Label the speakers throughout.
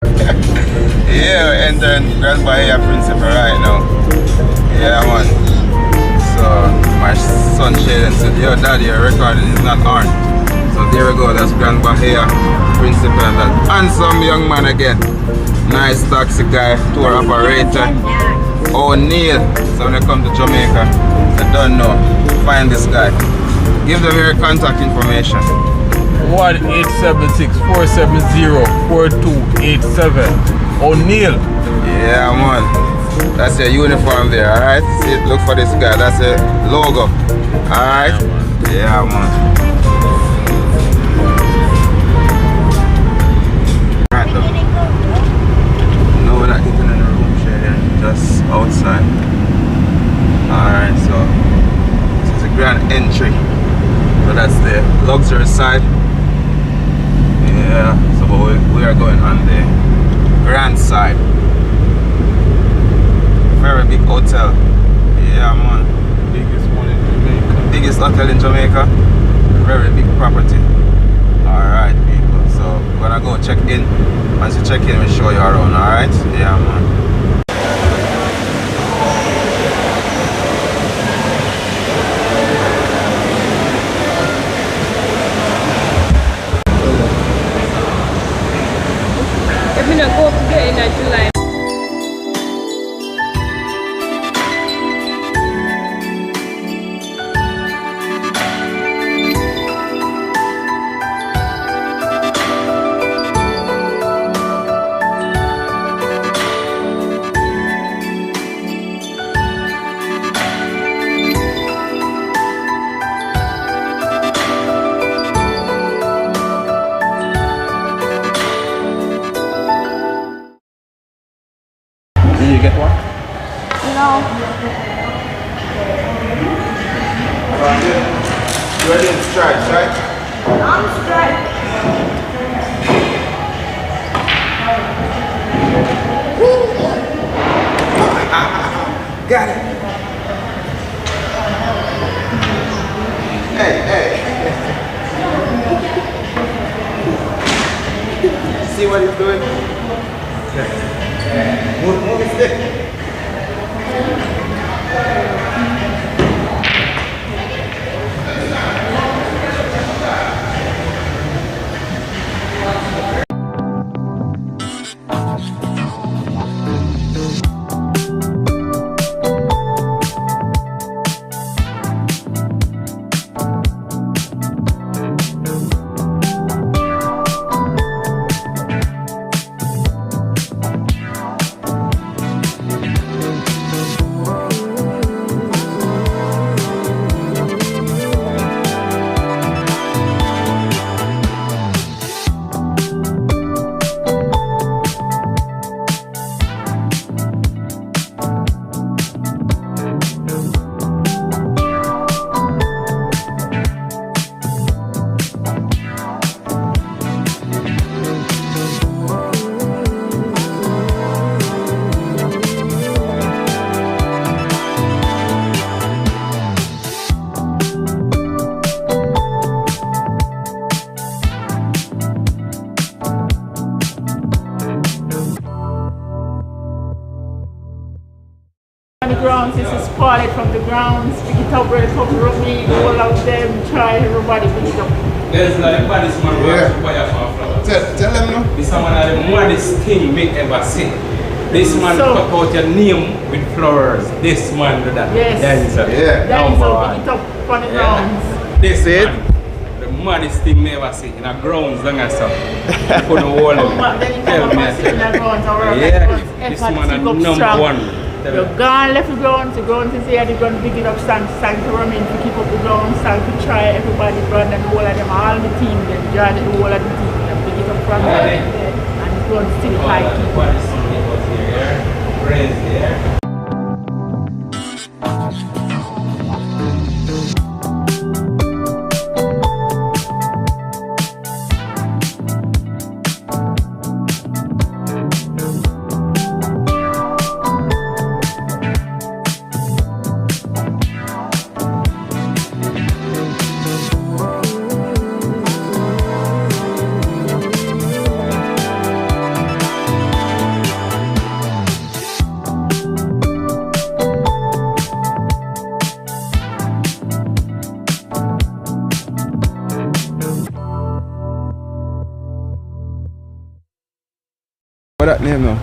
Speaker 1: Yeah, we're entering Grand Bahia Principe right now. Yeah, man. So, my son Shaden said, yo, daddy, your recording is not on. So there we go, that's Grand Bahia Principe and that handsome young man again. Nice taxi guy, tour operator. O'Neil. So when they come to Jamaica, they don't know. Find this guy. Give them your contact information.
Speaker 2: 1-876-470-4287. O'Neil.
Speaker 1: Yeah, man. That's your uniform there, alright? See, look for this guy. That's a logo. Alright? Yeah, man. Right, though. No, we're not getting in the room, Shaden. Just outside. Alright, so this is a grand entry. So that's the luxury side. Yeah, so we are going on the grand side. Very big hotel. Yeah, man.
Speaker 2: Biggest one in Jamaica.
Speaker 1: Biggest hotel in Jamaica. Very big property. Alright, people. So we're gonna go check in. Once you check in, we'll show you around. Alright? Yeah, man.
Speaker 3: If we not go to get in July.
Speaker 2: Did you get one?
Speaker 3: No.
Speaker 1: You ready to stripes, right?
Speaker 3: I'm straight.
Speaker 1: Got it. Hey, hey. See what he's doing? Move his stick.
Speaker 4: On the grounds, this is spotted from the grounds, pick it up, ready come rub me, all of them, try everybody pick it up.
Speaker 5: There's like the baddest man who has fire for flowers.
Speaker 1: Tell them no.
Speaker 5: This is one of the maddest thing me ever see. This man
Speaker 4: So-
Speaker 5: cut out your name with flowers. This man do that.
Speaker 4: Yes.
Speaker 5: Dancer.
Speaker 1: Yeah.
Speaker 4: That is
Speaker 5: Number
Speaker 4: how
Speaker 5: one.
Speaker 4: pick it up from the
Speaker 5: Yeah.
Speaker 4: grounds.
Speaker 5: This
Speaker 1: See it?
Speaker 5: man, the maddest thing me ever see in a grounds long as so. You couldn't hold him.
Speaker 4: Come back, then you
Speaker 5: Tell
Speaker 4: come
Speaker 5: me,
Speaker 4: up and sit in
Speaker 5: tell
Speaker 4: the
Speaker 5: me.
Speaker 4: grounds, or
Speaker 5: Yeah.
Speaker 4: everyone's
Speaker 5: This
Speaker 4: effort
Speaker 5: man
Speaker 4: to
Speaker 5: is
Speaker 4: pick up
Speaker 5: number
Speaker 4: strong.
Speaker 5: one. Tell
Speaker 4: You're
Speaker 5: me.
Speaker 4: gone, left the ground to say they're going to pick it up, stand to run in to keep up the ground, stand to try everybody run and all of them, all the team, then join the whole of the team, and pick it up from there, and it's going to still high keep.
Speaker 5: What is here? Praise here.
Speaker 1: What that name now?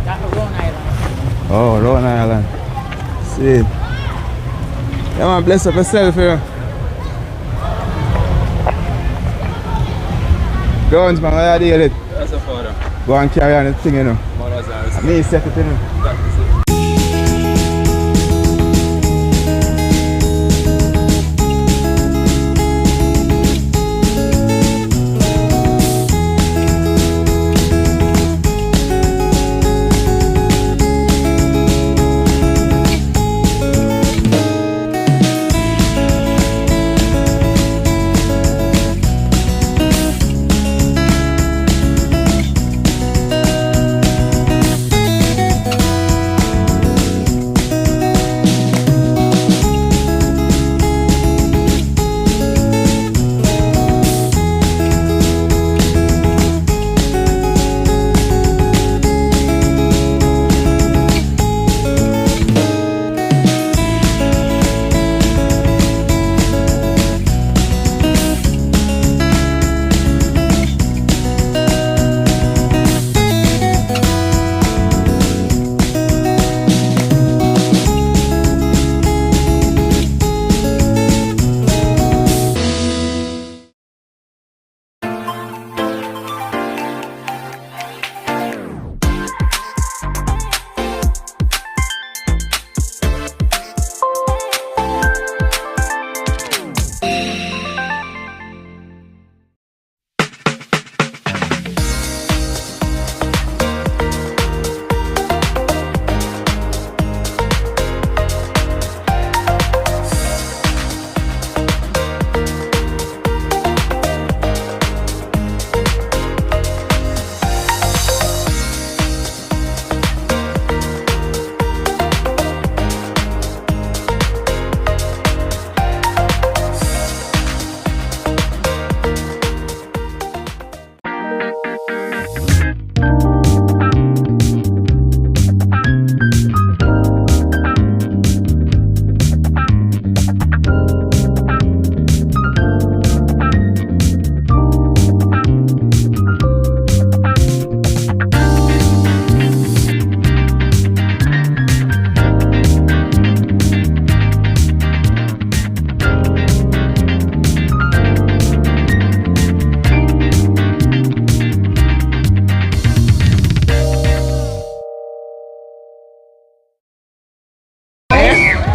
Speaker 4: That's Rhode Island.
Speaker 1: Oh, Rhode Island. See. Yeah, man, bless up yourself here. Guns, man, what you doing?
Speaker 5: That's a father.
Speaker 1: Go and carry on the thing, you know.
Speaker 5: Mother's house.
Speaker 1: Me set it, you know.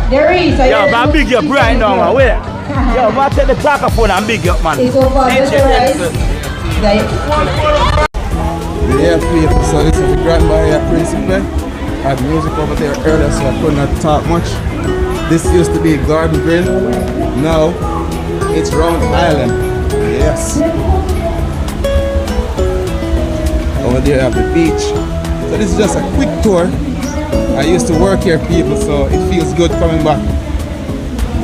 Speaker 6: There is.
Speaker 2: Yo, man, big up right now, man. Wait. Yo, man, take the microphone and big up, man.
Speaker 6: It's over.
Speaker 1: Yeah, people, so this is the Grand Barrier Principe. I had music over there earlier, so I could not talk much. This used to be Garden Grill. Now, it's Round Island. Yes. Over there at the beach. So this is just a quick tour. I used to work here, people, so it feels good coming back.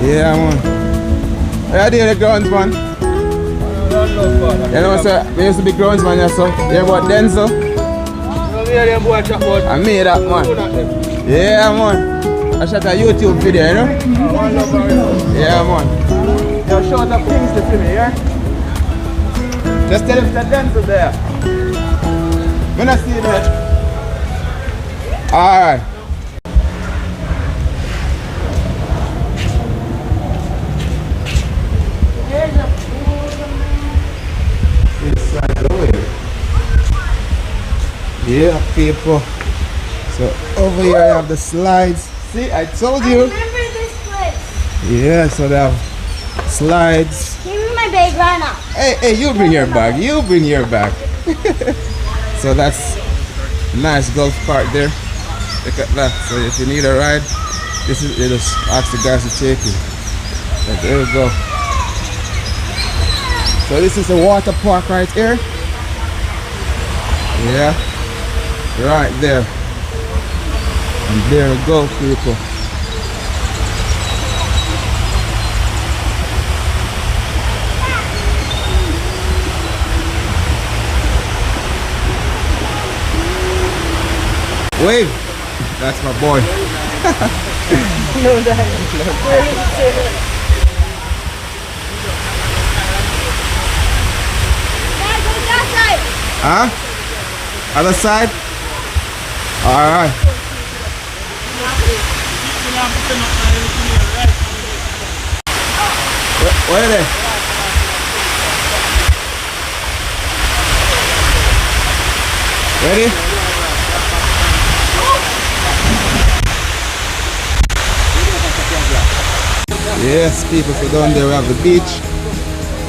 Speaker 1: Yeah, man. How you doing, the grounds, man? You know, sir, there used to be grounds, man, yeah, so. You hear about Denzel? I made that, man. Yeah, man. I shot a YouTube video, you know? Yeah, man. Yo, show the things to me, yeah? Just tell him that Denzel there. When I see that. Alright. Yeah, people. So over here I have the slides. See, I told you.
Speaker 3: I remember this place.
Speaker 1: Yeah, so they have slides.
Speaker 3: Give me my bag right now.
Speaker 1: Hey, you bring your bag. You bring your bag. So that's nice golf cart there. Look at that. So if you need a ride, this is, you just ask the guys to take you. So there we go. So this is a water park right here. Yeah, right there. And there we go, people. Wave. That's my boy.
Speaker 6: No, that.
Speaker 3: Dad, go that side.
Speaker 1: Huh? Other side? Alright. Where are they? Ready? Yes, people, so down there we have the beach.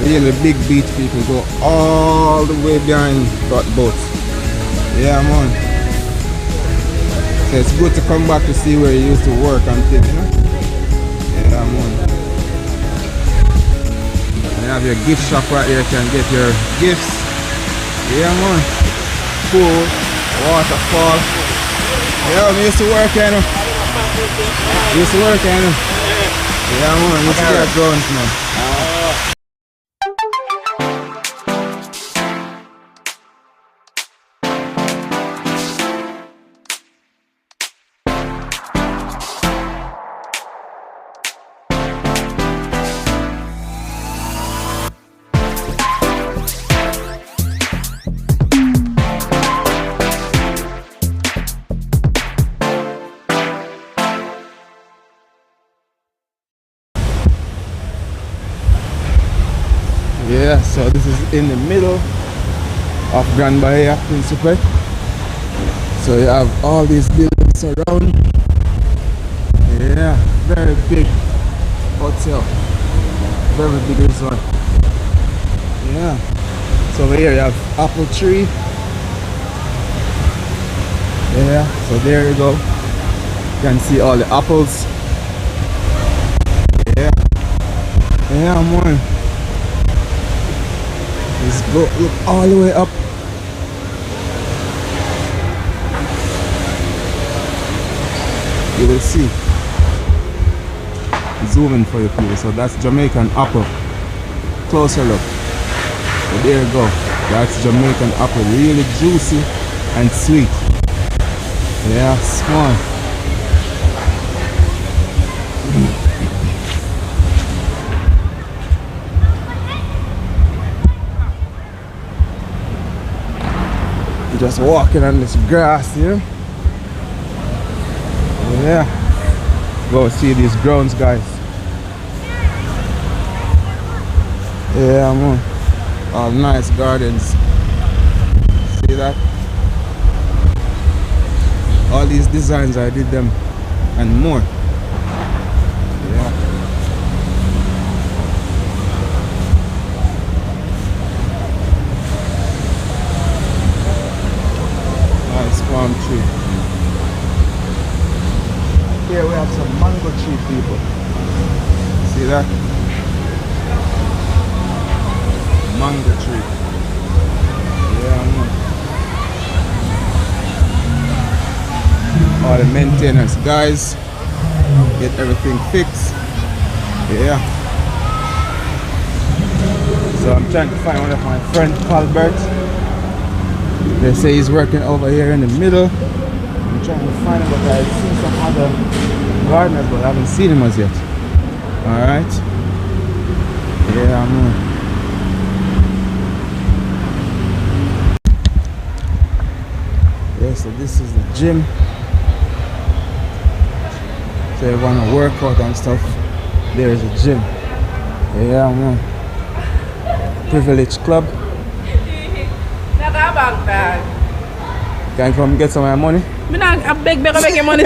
Speaker 1: Really big beach, people. Go all the way behind that boat. Yeah, man. So it's good to come back to see where you used to work and things, you know? Yeah, man. And you have your gift shop right here. You can get your gifts. Yeah, man. Pool, waterfall. Yeah, we used to work here, you know. Used to work here, you know. Yeah, man. Used to get drones, man. Yeah, so this is in the middle of Grand Bahia, Principe. So you have all these buildings around. Yeah, very big hotel. Very big resort. Yeah. So over here you have apple tree. Yeah, so there you go. You can see all the apples. Yeah. Yeah, man. Let's go look all the way up. You will see. Zoom in for you people. So that's Jamaican apple. Closer look. So there you go. That's Jamaican apple. Really juicy and sweet. Yeah, small. Just walking on this grass here. Yeah. Go see these grounds, guys. Yeah, man. All nice gardens. See that? All these designs I did them and more. Yeah. Palm tree. Here we have some mango tree, people. See that? Mango tree. Yeah, man. All the maintenance guys get everything fixed. Yeah. So I'm trying to find one of my friends, Albert. They say he's working over here in the middle. I'm trying to find him, but I've seen some other gardeners, but I haven't seen him as yet. Alright. Yeah, man. Yeah, so this is the gym. So you want to work out and stuff. There's a gym. Yeah, man. Privilege Club. Can you come get some of my money?
Speaker 4: I beg your money.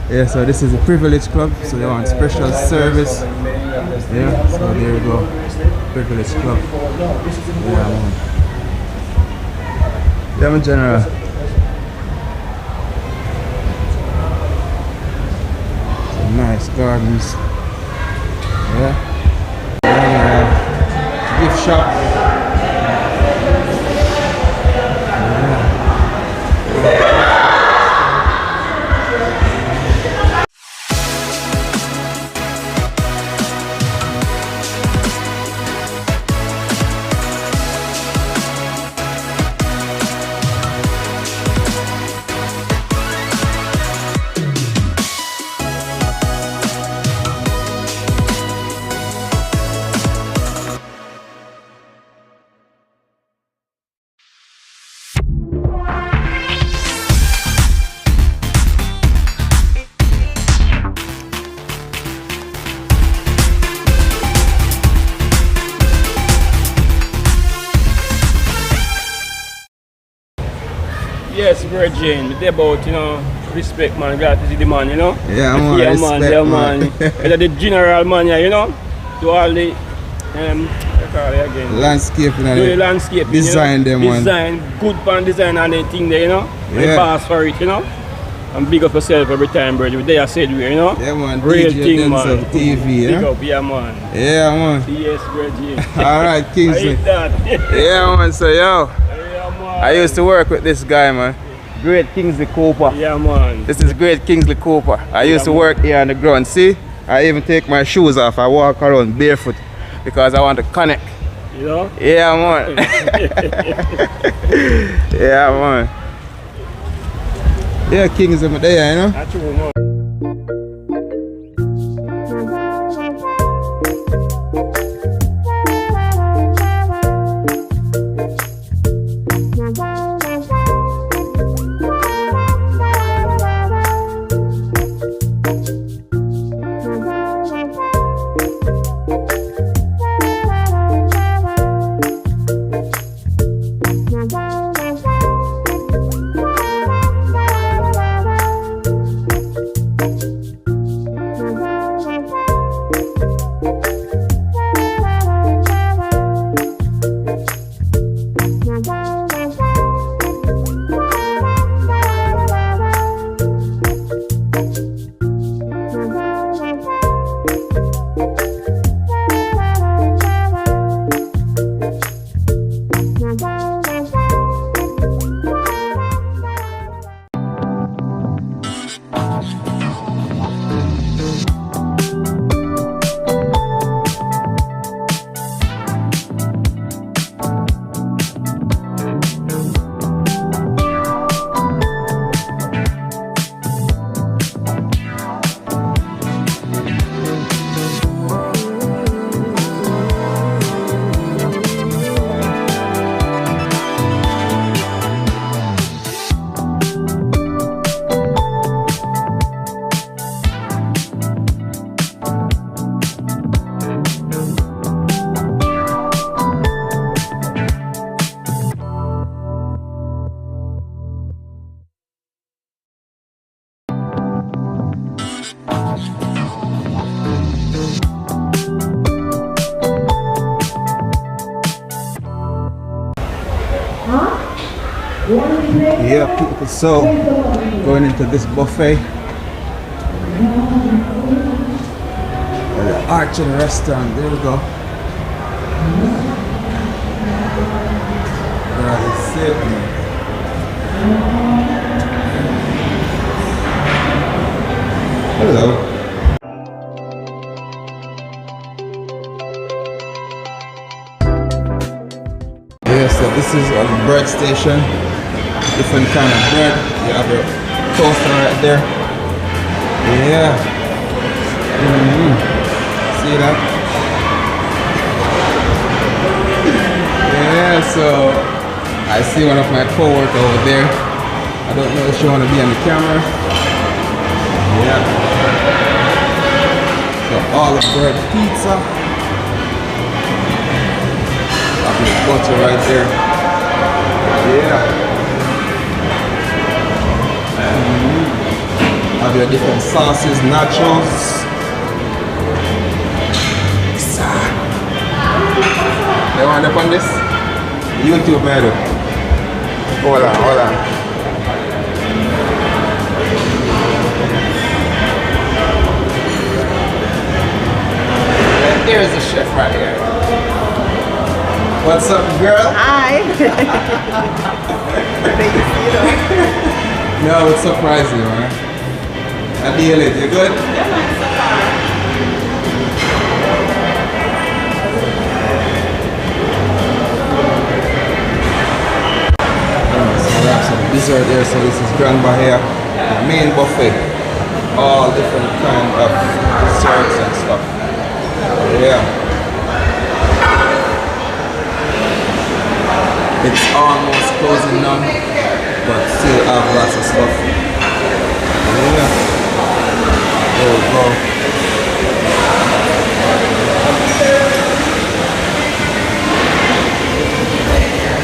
Speaker 1: Yeah, so this is a privilege club, so they want special service. Yeah, so there you go. Privilege club. Yeah, man. Yeah, man, general. Some nice gardens. Yeah. Gift shop.
Speaker 5: Yes, Virgin. It's about, you know, respect, man. Glad to see the man, you know.
Speaker 1: Yeah, man.
Speaker 5: Yeah,
Speaker 1: Respect,
Speaker 5: man. Yeah, man. It's the general man, yeah, you know. Do all the, I call it again.
Speaker 1: Landscaping.
Speaker 5: Do the landscape.
Speaker 1: Design
Speaker 5: you know?
Speaker 1: them, man.
Speaker 5: Design, good pan design and anything there, you know.
Speaker 1: Yeah.
Speaker 5: And pass for it, you know. And big up yourself every time, bro. They are said, you know.
Speaker 1: Yeah, man.
Speaker 5: Real
Speaker 1: DJ
Speaker 5: thing, man.
Speaker 1: TV,
Speaker 5: Big
Speaker 1: yeah?
Speaker 5: up, yeah, man.
Speaker 1: Yeah, man.
Speaker 5: Yes, Virgin.
Speaker 1: Alright,
Speaker 5: I
Speaker 1: Kingsley.
Speaker 5: hate that.
Speaker 1: Yeah, man. So, yo,
Speaker 5: Yeah, man.
Speaker 1: I used to work with this guy, man. Great Kingsley Cooper.
Speaker 5: Yeah, man.
Speaker 1: This is Great Kingsley Cooper. I used to work here on the ground. See, I even take my shoes off. I walk around barefoot because I want to connect.
Speaker 5: You know?
Speaker 1: Yeah, man. Yeah, man. Yeah, Kingsley, but there, you know.
Speaker 5: That's true, man.
Speaker 1: Yeah, people, so going into this buffet. The Archer restaurant, there we go. That's it, man. Hello. Yeah, so this is a bread station. Different kind of bread. You have your toaster right there. Yeah. See that? Yeah, so I see one of my co-workers over there. I don't know if she want to be on the camera. Yeah. So all the bread pizza. Have your butter right there. Yeah. Have your different sauces, nachos. You want up on this? YouTube, man. Hold on, hold on. And there's the chef right here. What's up, girl?
Speaker 6: Hi.
Speaker 1: No, it's surprising, man. I deal it. You good? So we have some dessert there. So this is Grandma here, the main buffet. All different kind of desserts and stuff. Yeah. It's almost closing now, but still have lots of stuff. Yeah. There we go.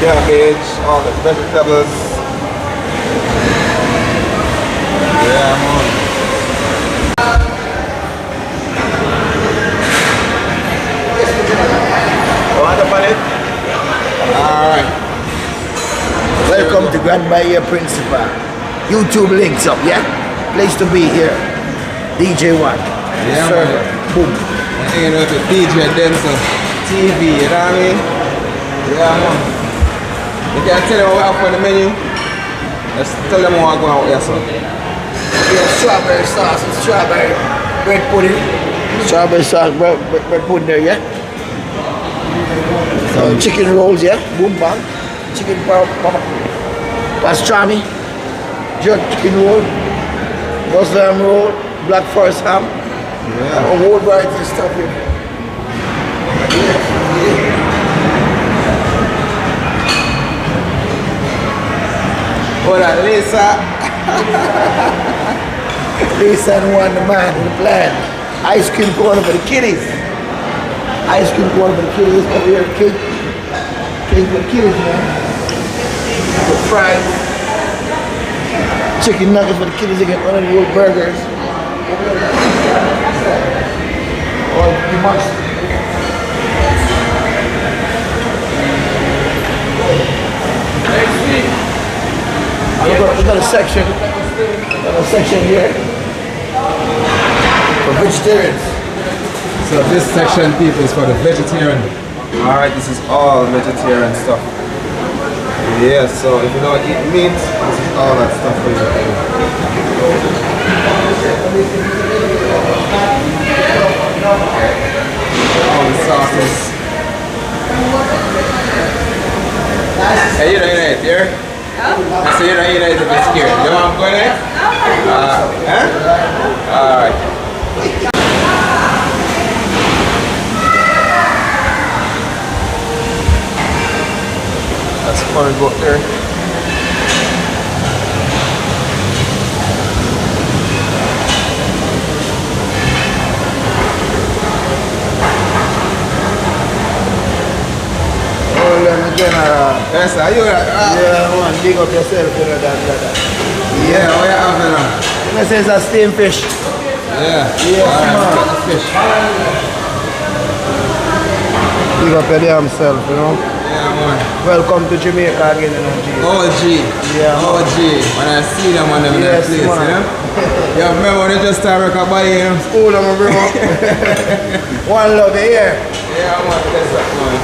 Speaker 1: Cabbage, all the vegetables. Yeah, man.
Speaker 2: Want to put it?
Speaker 1: Alright.
Speaker 7: Welcome to Grand Bay Principe. YouTube links up, yeah? Place to be here. DJ One.
Speaker 1: Yeah,
Speaker 7: Server.
Speaker 1: man.
Speaker 7: Boom.
Speaker 1: Hanging out with DJ Denzel TV, you know what I mean? Yeah, man. You can tell them what we have on the menu. Just tell them what we're going out here, so.
Speaker 7: We have strawberry sauce and strawberry bread pudding. Strawberry sauce bread pudding there, yeah? So chicken rolls, yeah? Boom bang. Chicken pastrami. Jerk chicken roll. Muslim roll. Black forest ham.
Speaker 1: Yeah.
Speaker 7: A whole variety of stuff here.
Speaker 1: Hold on, Lisa.
Speaker 7: Lisa and one, the man, the plan. Ice cream corner for the kiddies. Ice cream corner for the kiddies. Over here, cake. Cake for the kiddies, man. The fries. Chicken nuggets for the kiddies. They get one of the little burgers. Or the mustard. We got a section here for vegetarians.
Speaker 1: So this section, people, is for the vegetarian. Alright, this is all vegetarian stuff. Yeah, so if you don't eat meat, this is all that stuff for you. All the sauces. Hey, you don't eat it, here? I say you don't eat it if it's scared. You want to go in it? Huh? Alright. That's far to go up there.
Speaker 7: Hold on again,
Speaker 1: Yes, are you?
Speaker 7: yeah, man, dig up yourself, you know, that.
Speaker 1: Yeah, what you having now?
Speaker 7: This is a steamed fish.
Speaker 1: Yeah.
Speaker 7: Yes,
Speaker 1: Alright,
Speaker 7: man.
Speaker 1: got the fish.
Speaker 7: Dig up your damn self, you know.
Speaker 1: Yeah, man.
Speaker 7: Welcome to Jamaica again, you know, G.
Speaker 1: OG.
Speaker 7: Yeah, man.
Speaker 1: OG. When I see them on them in that
Speaker 7: Yes,
Speaker 1: place,
Speaker 7: man.
Speaker 1: you know? You remember when they just started recording, you know?
Speaker 7: Cool, I'm a bro. One love, you hear?
Speaker 1: Yeah, man. That's that, man.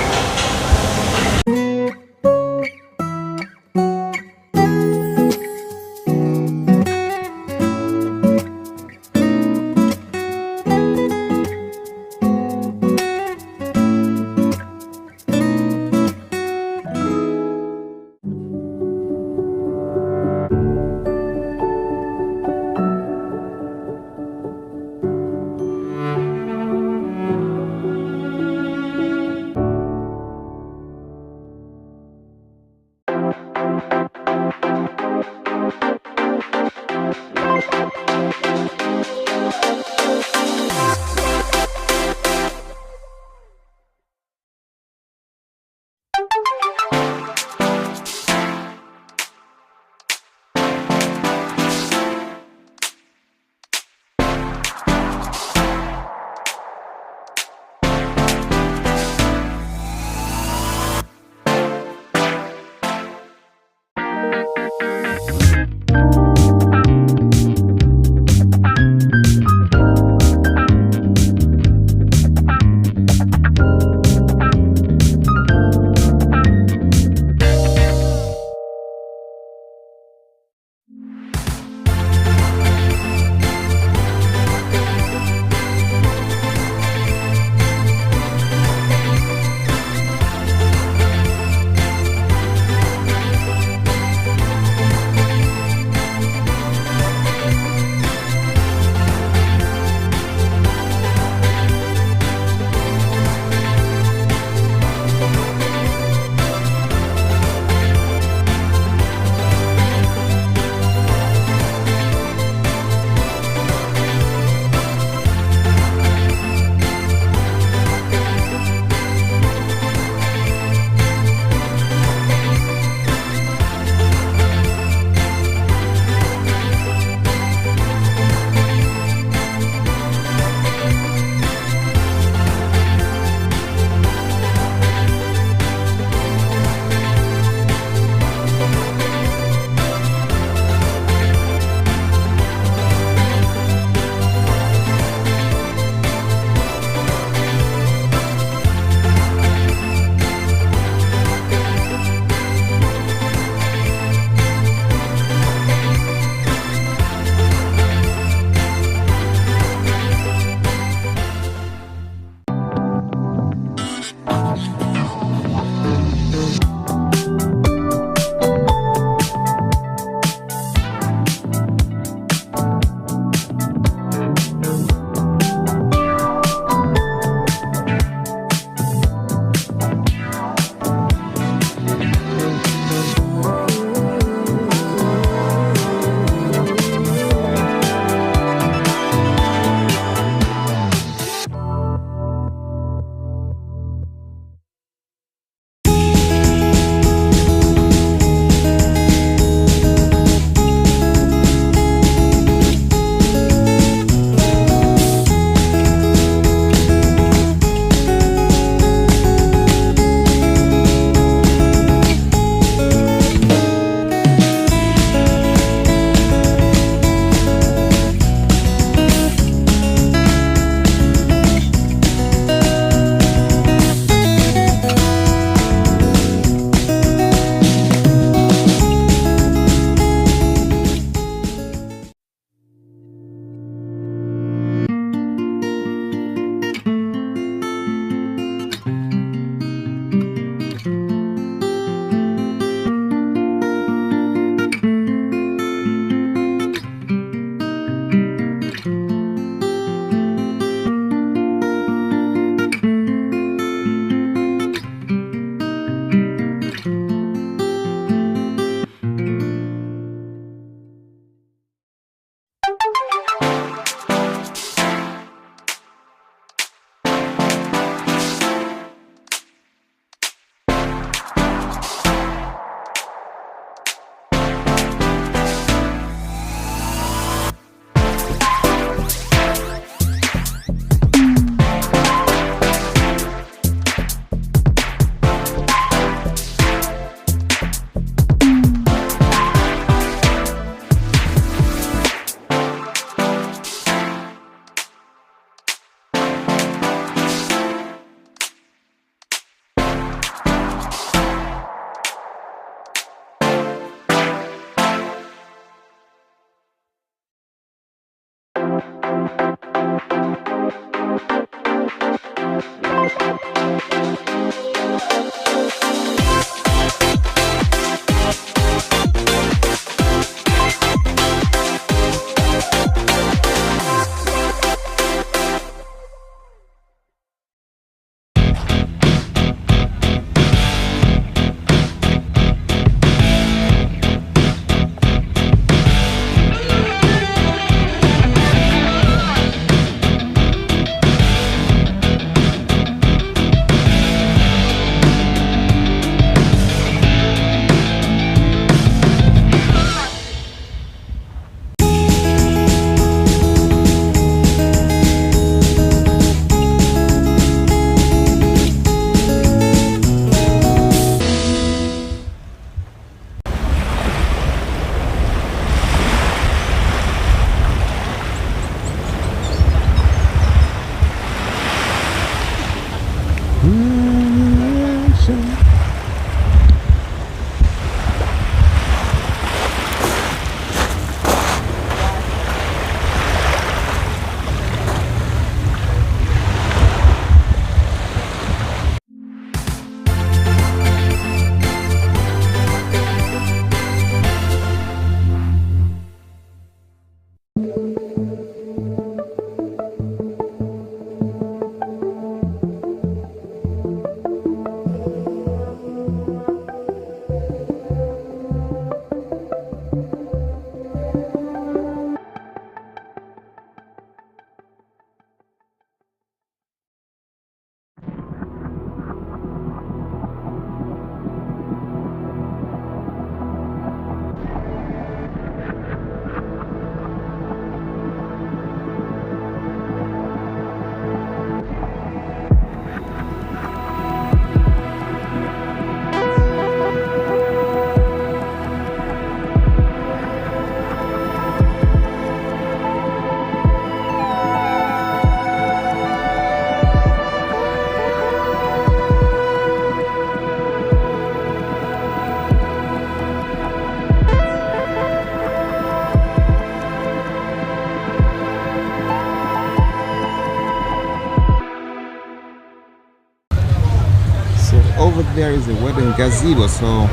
Speaker 1: Over there is a wedding gazebo, so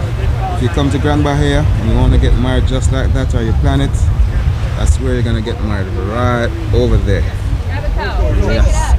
Speaker 1: if you come to Grand Bahia and you want to get married just like that, or you plan it, that's where you're gonna get married, right over there. Yes.